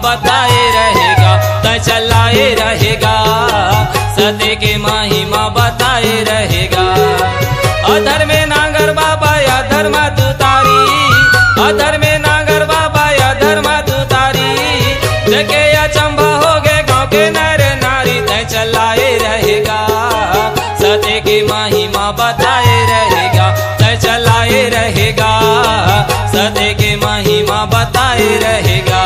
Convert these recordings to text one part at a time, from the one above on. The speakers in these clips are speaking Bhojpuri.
बताए रहेगा, त चलाए रहेगा, सत्य की महिमा बताए रहेगा। अधर में नागर बाबा या धर्म तुतारी, अधर में नागर बाबा या धर्म तुतारी, देखे या चंबा हो गए गाँव के नर नारी, त चलाए रहेगा, सत्य की महिमा बताए रहेगा, त चलाए रहेगा, सत्य की महिमा बताए रहेगा।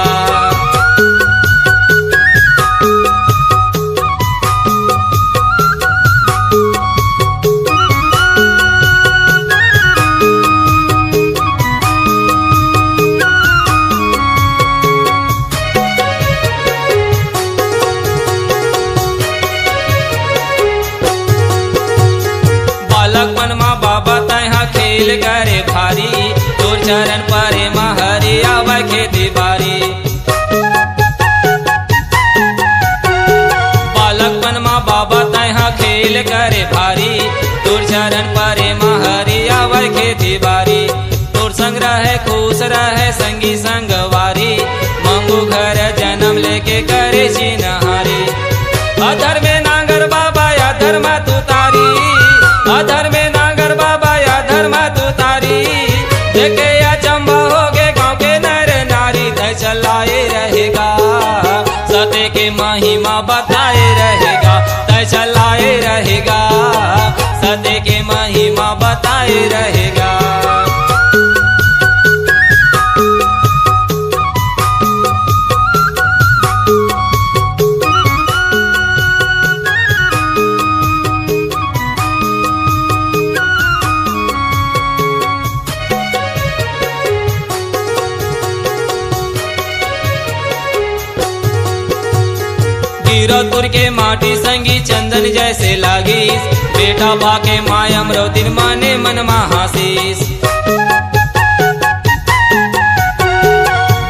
बालकपन माँ बाबा तहा खेल करे भारी, तोर चरण परे महरी आवे खेती बारी। बालकपन माँ बाबा तहा खेल करे भारी, तोर चरण परे महरी आवे खेती बारी। तोर संग रहे खुश रहे संगी संगवारी, मंगू घर जन्म लेके करे चिन्हारी। अधर में नागर बाबा या धर्म तुतारी, अधर में नागर बाबा या धर्म तुतारी, देखे या चंबा हो गए गाँव के नर नारी, त चलाए रहेगा, सत्य की महिमा बताए रहेगा, त चलाए रहेगा, सत्य की महिमा बताए रहेगा। गिरौदपुर के माटी संगी चंदन जैसे लागिस, बेटा बाके मायम रोतिन माने मन महासीस।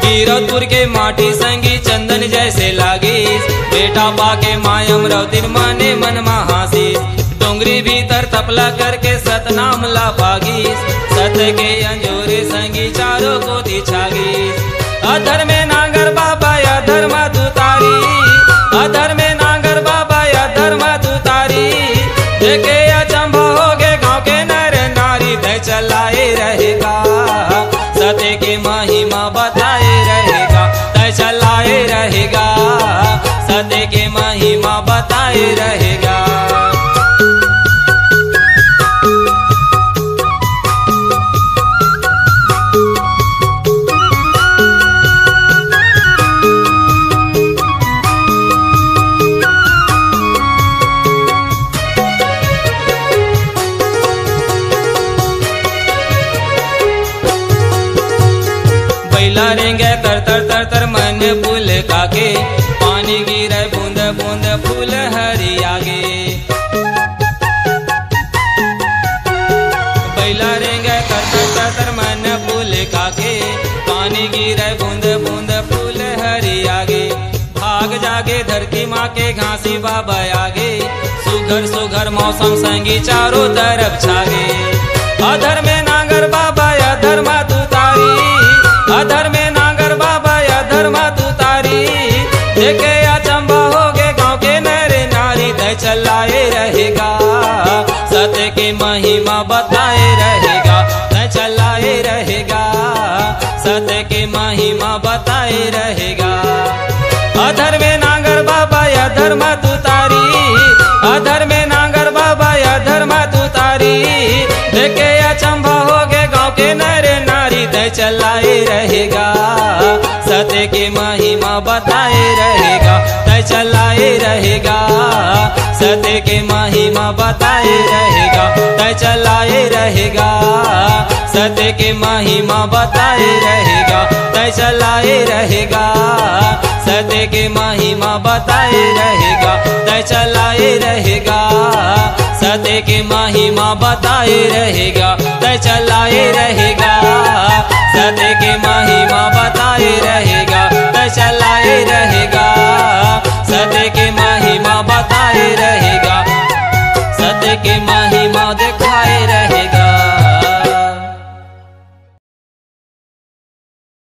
गिरौदपुर के माटी संगी चंदन जैसे लागिस, बेटा बाके मायम रोतिन माने मन महासीस। डोंगरी भीतर तपला करके सतनाम ला पागिस, सत्य के अंजोरे संगी चारों को दिछागिस। अधर में नागर बाबा या धर्म तुतारी, अधर में नागर बाबा या धर्म तुतारी, देखे या चंबा हो गए गाँव के नर नारी, त चलाए रहेगा, सत्य की महिमा बताए रहेगा, त चलाए रहेगा, सत्य की महिमा बताए रहेगा। रेंगे तर तर तर तर मन फूल काके, पानी गिरे बूंद बूंद फूल हरी आगे। बैला रेंगे तर तर तर तर मन फूल काके, पानी गिरे बूंद बूंद फूल हरी आगे। भाग जागे धरती माँ के घासी बाबा आगे, सुघर सुघर मौसम संगी चारों तरफ छागे। अधर में नागर बाबा या धर्म तुतारी, अधर में नागर बाबा या धर्म तुतारी, देखे या चंबा हो गए गाँव के नर नारी, त चलाए रहेगा, सत्य की महिमा बताए रहेगा, त चलाए रहेगा, सत्य की महिमा बताए रहेगा। अधर में नागर बाबा या धर्म तुतारी, अधर में नागर बाबा या धर्म तुतारी, देखे या चंबा हो गए गाँव के नर नारी, त चलाए रहेगा, सत्य की महिमा बताए रहेगा, त चलाए रहेगा, सत्य की महिमा बताए रहेगा, त चलाए रहेगा, सत्य की महिमा बताए रहेगा, त चलाए रहेगा, सत्य की महिमा बताए रहेगा, त चलाए रहेगा, सत्य की महिमा बताए रहेगा, त चलाए रहेगा, सत्य की महिमा बताए रहेगा, त चलाए रहेगा, सत्य की महिमा बताए रहेगा, सत्य की महिमा देखो।